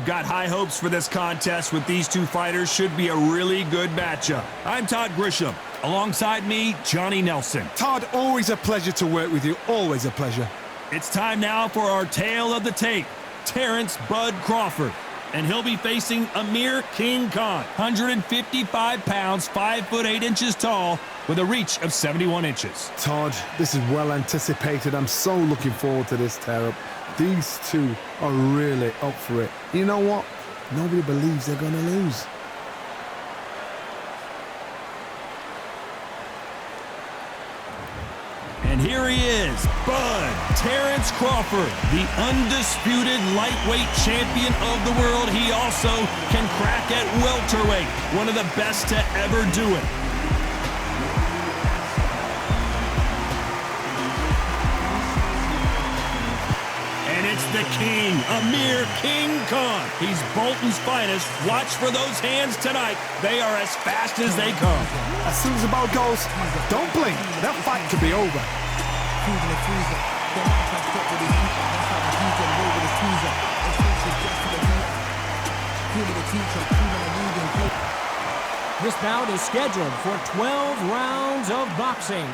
got high hopes for this contest with these two fighters. Should be a really good matchup. I'm Todd Grisham. Alongside me, Johnny Nelson. Todd, always a pleasure to work with you. Always a pleasure. It's time now for our tale of the tape. Terence "Bud" Crawford. And he'll be facing Amir "King" Khan. 155 pounds, 5 foot 8 inches tall, with a reach of 71 inches. Todd, this is well anticipated. I'm so looking forward to this tear-up. These two are really up for it. You know what? Nobody believes they're going to lose. And here he is, Bud Terence Crawford, the undisputed lightweight champion of the world. He also can crack at welterweight, one of the best to ever do it. And it's the king, Amir "King" Khan. He's Bolton's finest. Watch for those hands tonight. They are as fast as they come. As soon as the ball goes, don't blink. That fight could be over. This bout is scheduled for 12 rounds of boxing.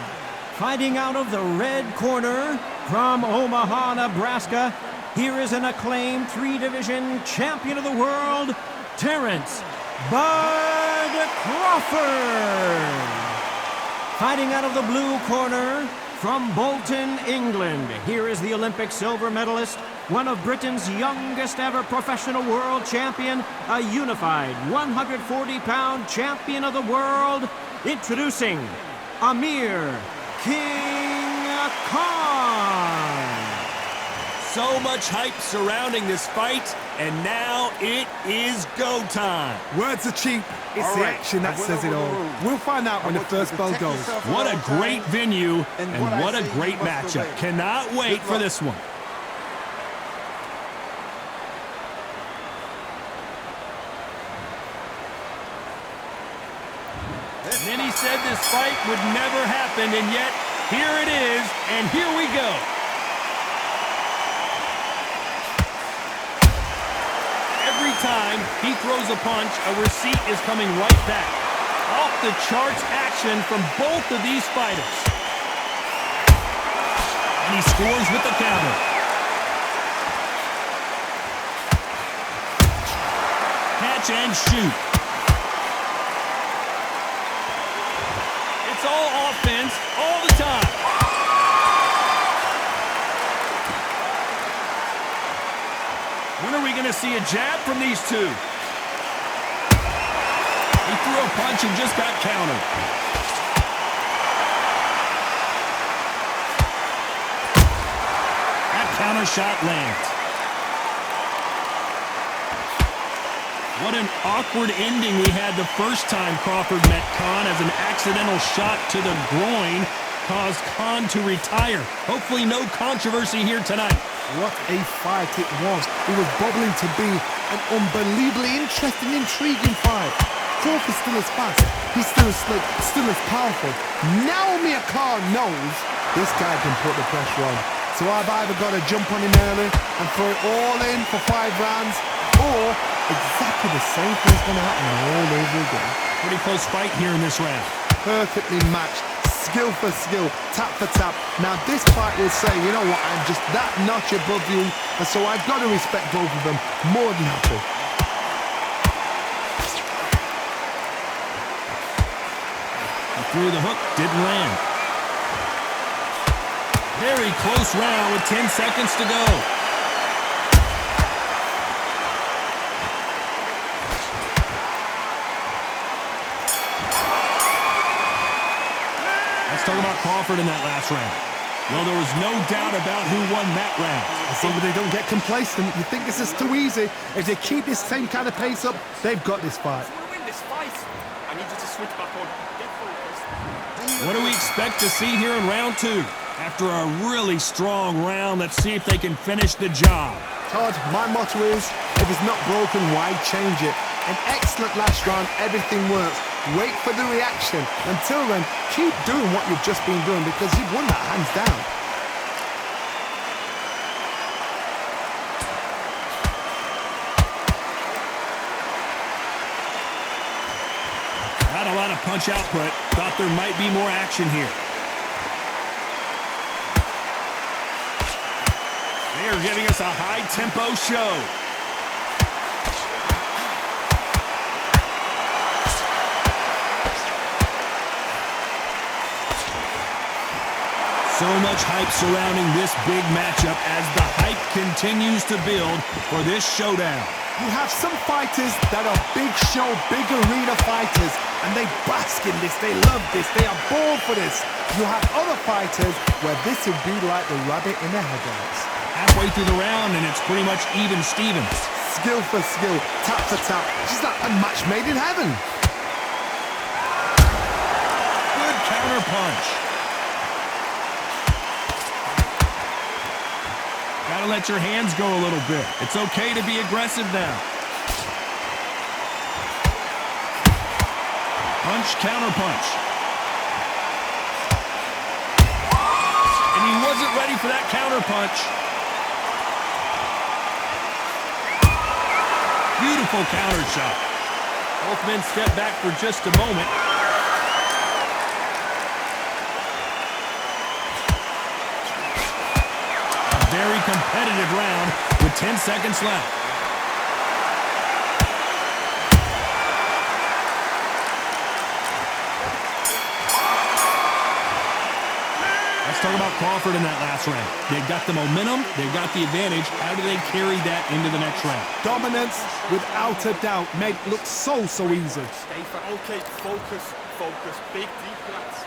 Fighting out of the red corner from Omaha, Nebraska, here is an acclaimed 3-division champion of the world, Terence "Bud" Crawford. Fighting out of the blue corner from Bolton, England, here is the Olympic silver medalist, one of Britain's youngest ever professional world champion, a unified 140-pound champion of the world, introducing Amir "King" Khan. So much hype surrounding this fight, and now it is go time. Words are cheap. It's the action that says it all. We'll find out when the first bell goes. What a great venue, and what a great matchup. Cannot wait for this one. Many said this fight would never happen, and yet here it is, and here we go. Every time he throws a punch, a receipt is coming right back. Off the charts action from both of these fighters. And he scores with the counter. Catch and shoot. It's all offense all the time. When are we going to see a jab from these two? He threw a punch and just got countered. That counter shot lands. What an awkward ending we had the first time Crawford met Khan, as an accidental shot to the groin caused Khan to retire. Hopefully no controversy here tonight. What a fight it was. It was bubbling to be an unbelievably interesting, intriguing fight. Crawford still as fast. He's still as slick, still as powerful. Now Amir Khan knows this guy can put the pressure on. So I've either got to jump on him early and throw it all in for 5 rounds, or exactly the same thing's going to happen all over again. Pretty close fight here in this round. Perfectly matched. Skill for skill, tap for tap. Now this fight will say, you know what, I'm just that notch above you, and so I've got to respect both of them more than happy. He threw the hook, didn't land. Very close round with 10 seconds to go. Let's talk about Crawford in that last round. Well, there was no doubt about who won that round. As long as they don't get complacent, you think this is too easy. If they keep this same kind of pace up, they've got this fight. To win this fight, I need you to switch back on. Get focused. What do we expect to see here in round 2? After a really strong round, let's see if they can finish the job. Todd, my motto is, if it's not broken, why change it? An excellent last round, everything works. Wait for the reaction. Until then, keep doing what you've just been doing, because you've won that hands down. Not a lot of punch output. Thought there might be more action here. They are giving us a high-tempo show. So much hype surrounding this big matchup as the hype continues to build for this showdown. You have some fighters that are big show, big arena fighters, and they bask in this, they love this, they are born for this. You have other fighters where this would be like the rabbit in the headlights. Halfway through the round and it's pretty much even Stevens. Skill for skill, tap for tap, just like a match made in heaven. Good counter punch. Gotta let your hands go a little bit. It's okay to be aggressive now. Punch, counter punch. And he wasn't ready for that counter punch. Beautiful counter shot. Both men step back for just a moment. Very competitive round with 10 seconds left. Let's talk about Crawford in that last round. They've got the momentum, they've got the advantage. How do they carry that into the next round? Dominance, without a doubt, made it look so easy. Okay, focus. Big deep breaths.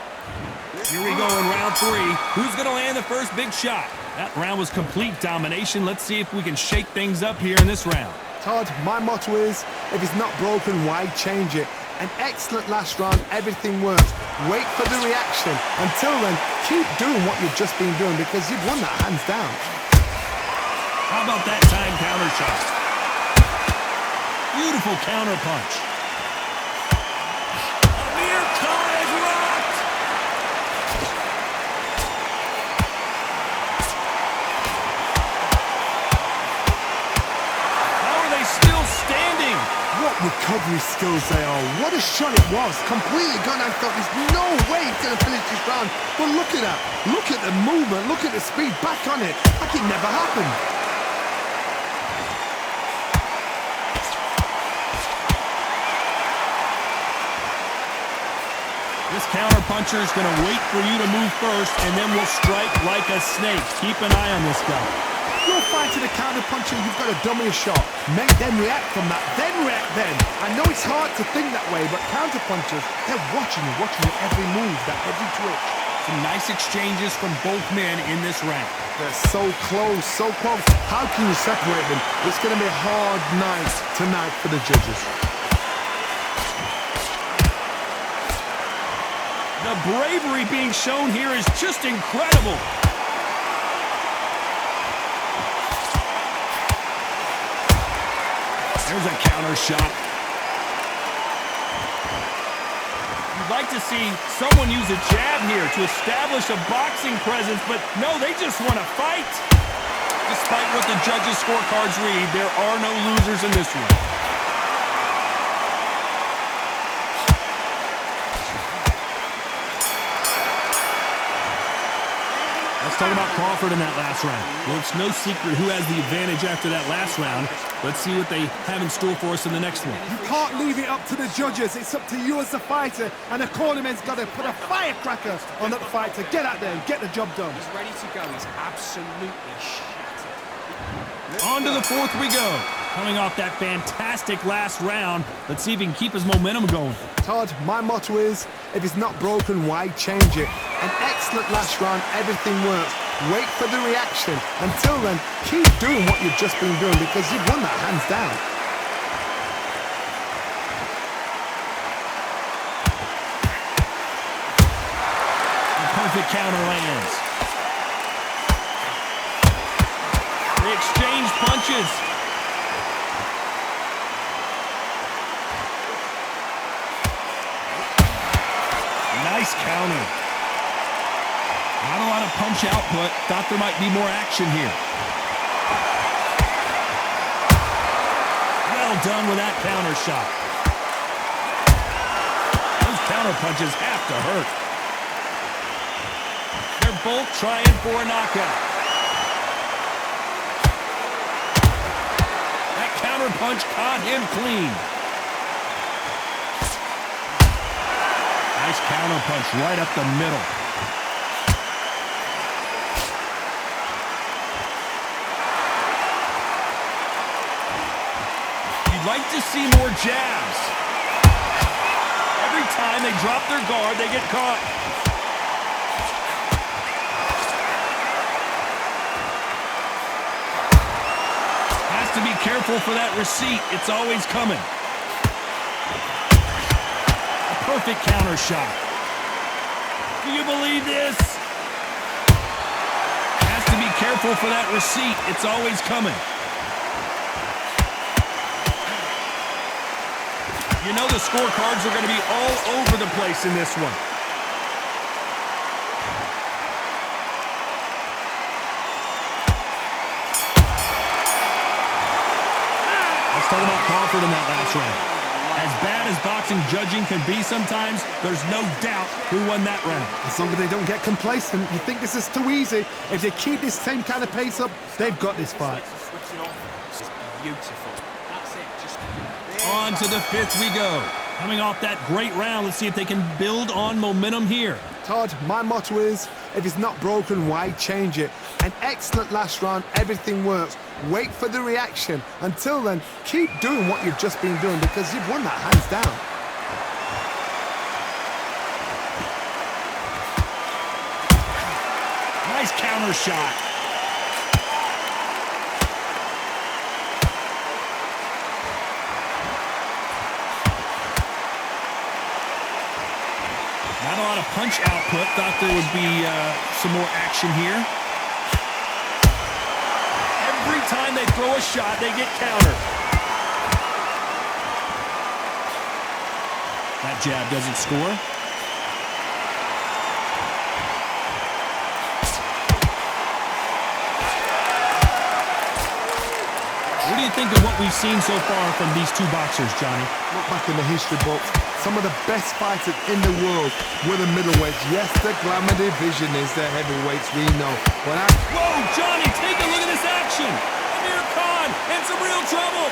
Here we go in round 3. Who's going to land the first big shot? That round was complete domination. Let's see if we can shake things up here in this round. Todd, my motto is, if it's not broken, why change it? An excellent last round, everything works. Wait for the reaction. Until then, keep doing what you've just been doing because you've won that hands down. How about that time counter shot? Beautiful counter punch. Amir Khan is rocked! How are they still standing? What recovery skills they are. What a shot it was. Completely gone. I thought there's no way he's going to finish this round. But look at that. Look at the movement. Look at the speed. Back on it. Like it never happened. This counter-puncher is going to wait for you to move first, and then will strike like a snake. Keep an eye on this guy. You're fighting a counter-puncher, you've got to dummy a shot. Make them react from that, then react then. I know it's hard to think that way, but counter-punchers, they're watching you every move, that every twitch. Some nice exchanges from both men in this round. They're so close, so close. How can you separate them? It's going to be a hard night tonight for the judges. The bravery being shown here is just incredible. There's a counter shot. You'd like to see someone use a jab here to establish a boxing presence, but no, they just want to fight. Despite what the judges' scorecards read, there are no losers in this one. Let's talk about Crawford in that last round. Well, it's no secret who has the advantage after that last round. Let's see what they have in store for us in the next one. You can't leave it up to the judges. It's up to you as the fighter, and the cornerman's got to put a firecracker on that fighter. Get out there and get the job done. He's ready to go. He's absolutely shattered. On to the fourth we go. Coming off that fantastic last round, let's see if he can keep his momentum going. Todd, my motto is, if it's not broken, why change it? An excellent last round, everything works. Wait for the reaction. Until then, keep doing what you've just been doing because you've won that hands down. The perfect counter lands. They exchange punches. Nice counter. Not a lot of punch output. Thought there might be more action here. Well done with that counter shot. Those counterpunches have to hurt. They're both trying for a knockout. That counterpunch caught him clean. Nice counterpunch right up the middle. You'd like to see more jabs. Every time they drop their guard, they get caught. Has to be careful for that receipt. It's always coming. A perfect counter shot. Do you believe this? Has to be careful for that receipt. It's always coming. You know the scorecards are going to be all over the place in this one. Let's talk about Crawford in that last round. As bad as boxing judging can be sometimes, there's no doubt who won that round. As long as they don't get complacent, you think this is too easy. If they keep this same kind of pace up, they've got this fight. It's beautiful. That's it. Just On to the fifth we go. Coming off that great round, let's see if they can build on momentum here. Todd, my motto is, if it's not broken, why change it? An excellent last round, everything works. Wait for the reaction. Until then, keep doing what you've just been doing because you've won that hands down. Nice counter shot. Not a lot of punch output. Thought there would be some more action here. Every time they throw a shot, they get countered. That jab doesn't score. What do you think of what we've seen so far from these two boxers, Johnny? Look back in the history books. Some of the best fighters in the world were the middleweights. Yes, the glamour division is the heavyweights, we know. But whoa, Johnny, take a look at this action. Amir Khan in some real trouble.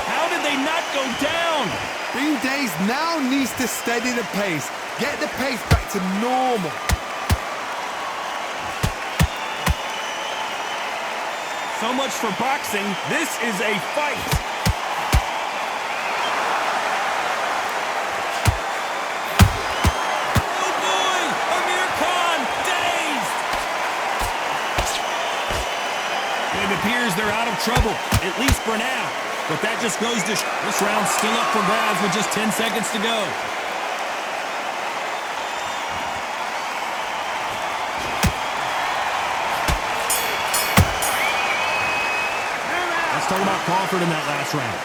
How did they not go down? Bean Days now needs to steady the pace. Get the pace back to normal. So much for boxing. This is a fight. Oh boy! Amir Khan dazed! It appears they're out of trouble, at least for now. But that just goes to this round's still up for grabs with just 10 seconds to go. Talk about Crawford in that last round.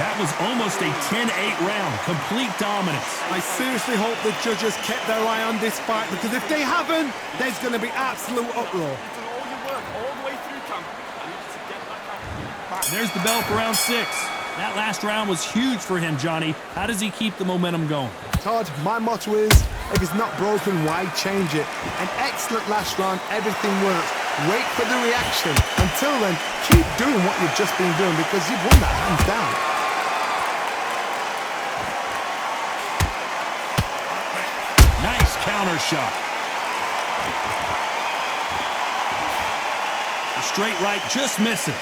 That was almost a 10-8 round. Complete dominance. I seriously hope the judges kept their eye on this fight because if they haven't, there's going to be absolute uproar. You've done all your work all the way through, camp. I need you to get back out. There's the bell for round 6. That last round was huge for him, Johnny. How does he keep the momentum going? Todd, my motto is, if it's not broken, why change it? An excellent last round, everything works. Wait for the reaction. Until then, keep doing what you've just been doing because you've won that hands down. Nice counter shot. The straight right just misses.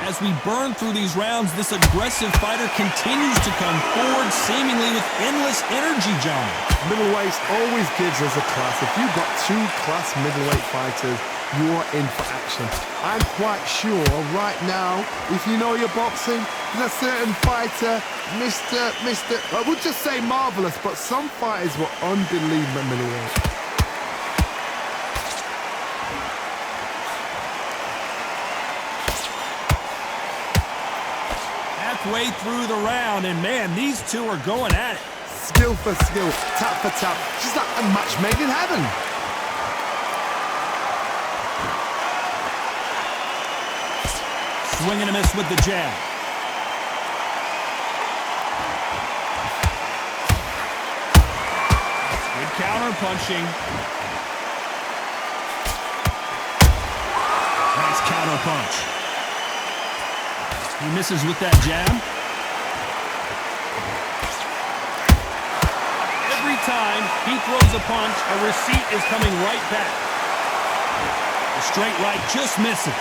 As we burn through these rounds, this aggressive fighter continues to come forward, seemingly with endless energy, John. Middleweights always gives us a class. If you've got two class middleweight fighters, you are in for action. I'm quite sure right now, if you know your boxing, there's a certain fighter, I would just say marvelous, but some fighters were unbelievable middleweight. Halfway through the round, and man, these two are going at it. Skill for skill, tap for tap, just like a match made in heaven. Swing and a miss with the jab. Good counter punching. Nice counter punch. He misses with that jab. Every time he throws a punch, a receipt is coming right back. The straight right just misses.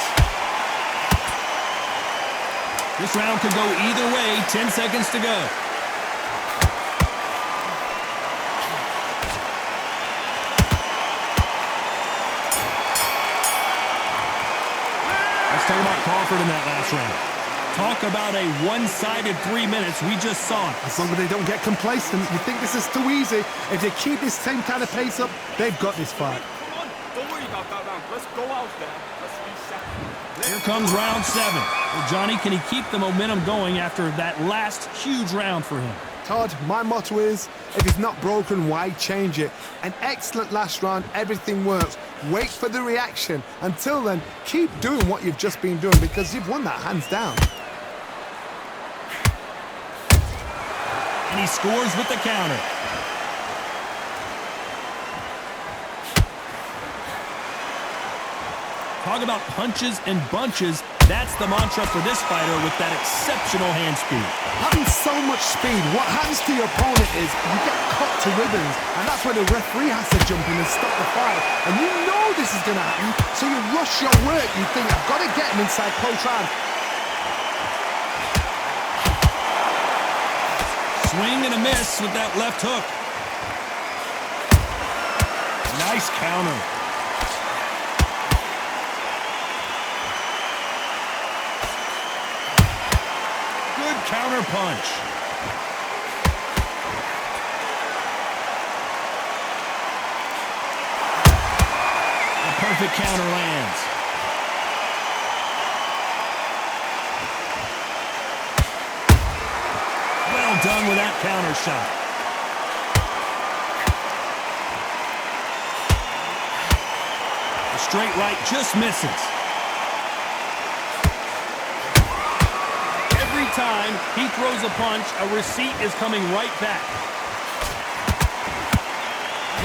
This round could go either way. 10 seconds to go. Let's talk about Crawford in that last round. Talk about a one-sided 3 minutes. We just saw it. As long as they don't get complacent, you think this is too easy. If they keep this same kind of pace up, they've got this fight. Come on, don't worry about that round. Let's go out there. Let's reset. Here comes round 7. Well, Johnny, can he keep the momentum going after that last huge round for him? Todd, my motto is, if it's not broken, why change it? An excellent last round, everything works. Wait for the reaction. Until then, keep doing what you've just been doing because you've won that hands down. And he scores with the counter. Talk about punches and bunches. That's the mantra for this fighter with that exceptional hand speed. Having so much speed, what happens to your opponent is you get cut to ribbons, and that's where the referee has to jump in and stop the fight. And you know this is going to happen, so you rush your work. You think, I've got to get him inside close round. Swing and a miss with that left hook. Nice counter. Good counter punch. A perfect counter lands. Well done with that counter shot. The straight right just misses. Every time he throws a punch, a receipt is coming right back.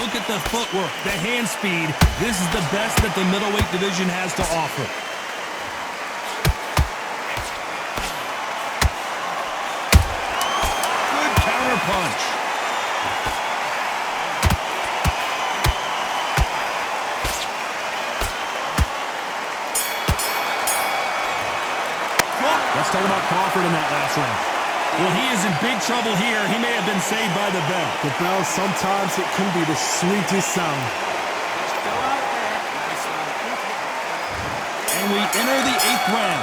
Look at the footwork, the hand speed. This is the best that the middleweight division has to offer. Good counter punch. Let's talk about Crawford in that last round. Well, he is in big trouble here. He may have been saved by the bell. The bell, sometimes it can be the sweetest sound. Go out there. And we enter the 8th round.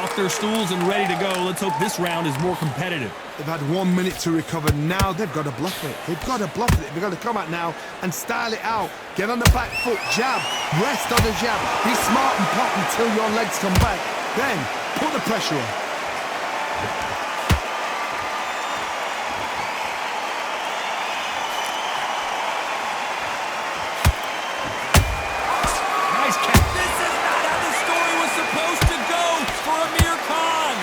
Off their stools and ready to go. Let's hope this round is more competitive. They've had 1 minute to recover. Now they've got to bluff it. They've got to bluff it. They've got to come out now and style it out. Get on the back foot, jab, rest on the jab. Be smart and pop until your legs come back. Then put the pressure on. Nice catch. This is not how the story was supposed to go for Amir Khan.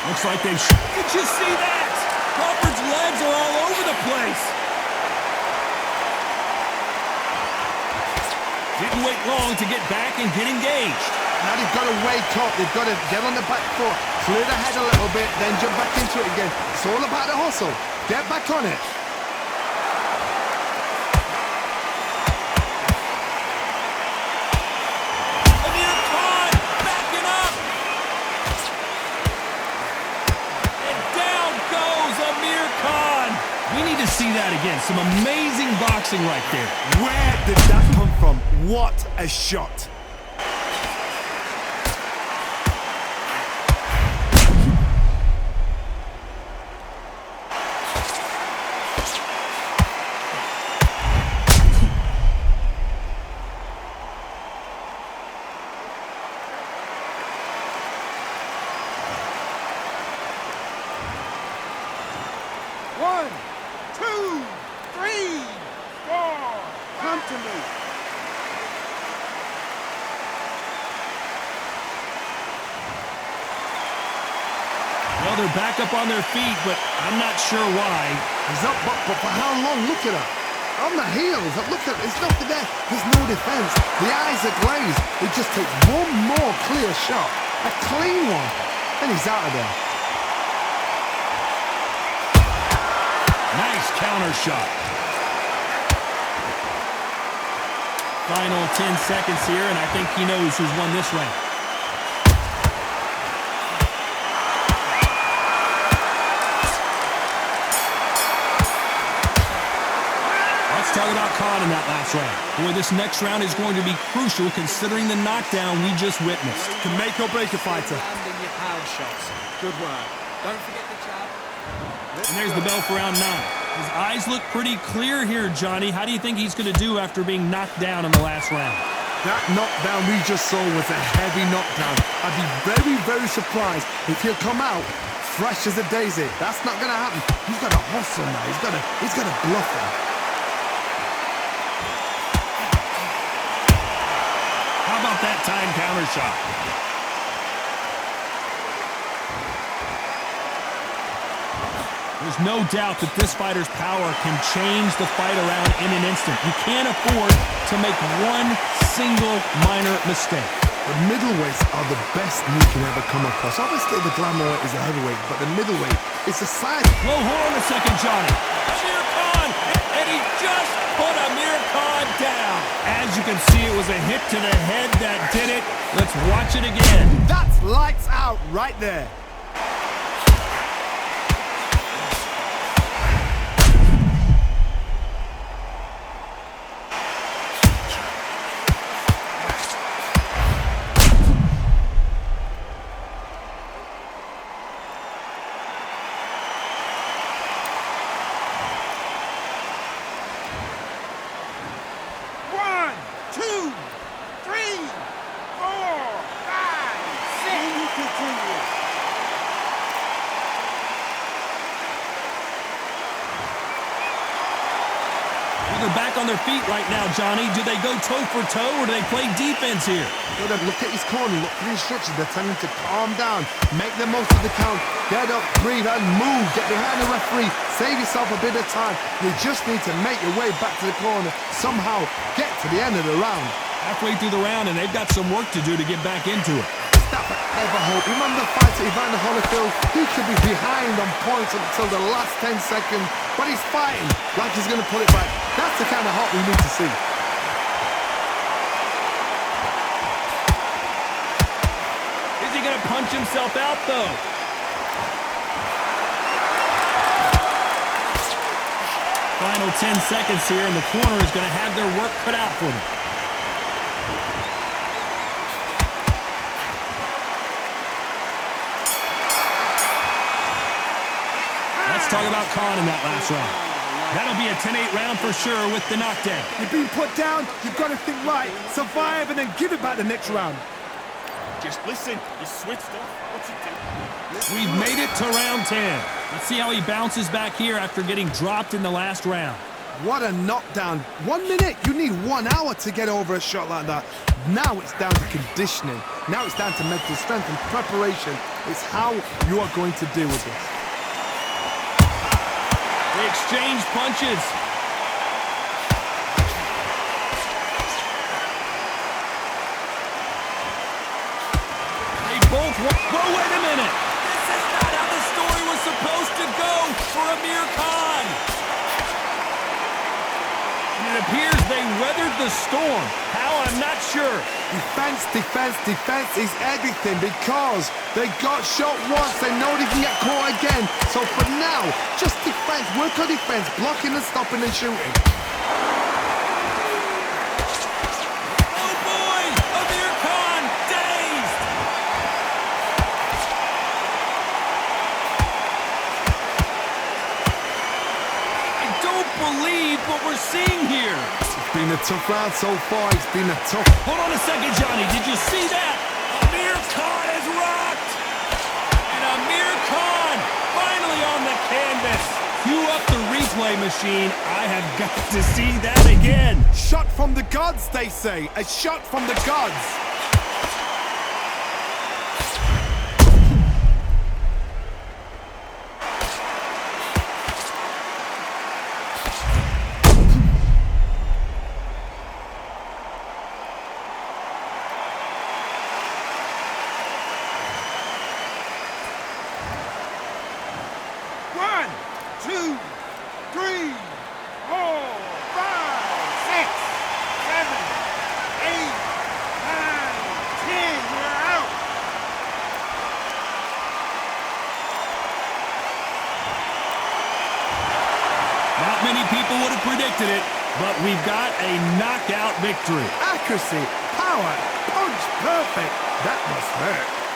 Looks like they Did you see that? Crawford's legs are all over the place. Didn't wait long to get back and get engaged. Now they've got to wake up. They've got to get on the back foot, clear the head a little bit, then jump back into it again. It's all about the hustle. Get back on it. Amir Khan backing up. And down goes Amir Khan. We need to see that again. Some amazing boxing right there. Where did that come from? What a shot. One, two, three, four. Come to me. Well, they're back up on their feet, but I'm not sure why. He's up, but for how long? Look at her. On the heels, look at it. There's nothing there. There's no defense. The eyes are glazed. It just takes one more clear shot. A clean one. And he's out of there. Nice counter shot. Final 10 seconds here, and I think he knows who's won this round. Let's talk about Khan in that last round. Boy, this next round is going to be crucial considering the knockdown we just witnessed. Can make or break a fighter. Landing your power shots. Good work. Don't forget the jab. And there's the bell for round 9. His eyes look pretty clear here, Johnny. How do you think he's going to do after being knocked down in the last round? That knockdown we just saw was a heavy knockdown. I'd be very, very surprised if he'll come out fresh as a daisy. That's not going to happen. He's got to hustle now. He's got to bluff him. How about that time counter shot? There's no doubt that this fighter's power can change the fight around in an instant. You can't afford to make one single minor mistake. The middleweights are the best you can ever come across. Obviously, the glamour is a heavyweight, but the middleweight is a side. Whoa, hold on a second, Johnny. Amir Khan, and he just put Amir Khan down. As you can see, it was a hit to the head that did it. Let's watch it again. That's lights out right there. They're back on their feet right now, Johnny. Do they go toe for toe or do they play defense here? Look at his corner. Look for the instructions. They're telling him to calm down. Make the most of the count. Get up, breathe, and move. Get behind the referee. Save yourself a bit of time. You just need to make your way back to the corner. Somehow get to the end of the round. Halfway through the round, and they've got some work to do to get back into it. Is that ever hope? Remember the fight to Evander Holyfield? He could be behind on points until the last 10 seconds, but he's fighting like he's going to pull it back. That's the kind of hope we need to see. Is he going to punch himself out, though? Final 10 seconds here, and the corner is going to have their work cut out for them. Let's talk about Khan in that last round. That'll be a 10-8 round for sure with the knockdown. You've been put down, you've got to think right, survive, and then give it back the next round. Just listen. He's switched off. What's he doing? We've made it to round 10. Let's see how he bounces back here after getting dropped in the last round. What a knockdown. 1 minute, you need 1 hour to get over a shot like that. Now it's down to conditioning. Now it's down to mental strength and preparation. It's how you are going to deal with this. They exchange punches. They both whoa, wait a minute. This is not how the story was supposed to go for Amir Khan. And it appears they weathered the storm. How, I'm not sure. Defense, defense, defense is everything because they got shot once. They know they can get caught again. So for now, just defense, work on defense, blocking and stopping and shooting. Oh boy, Amir Khan dazed. I don't believe what we're seeing here. It's been a tough round so far. It's been a tough... Hold on a second, Johnny. Did you see that? Amir Khan is rocked. And Amir Khan finally on the canvas. Cue up the replay machine. I have got to see that again. Shot from the gods, they say. A shot from the gods. 2, 3, 4, 5, 6, 7, 8, 9, 10. You're out. Not many people would have predicted it, but we've got a knockout victory. Accuracy, power, punch perfect. That must hurt.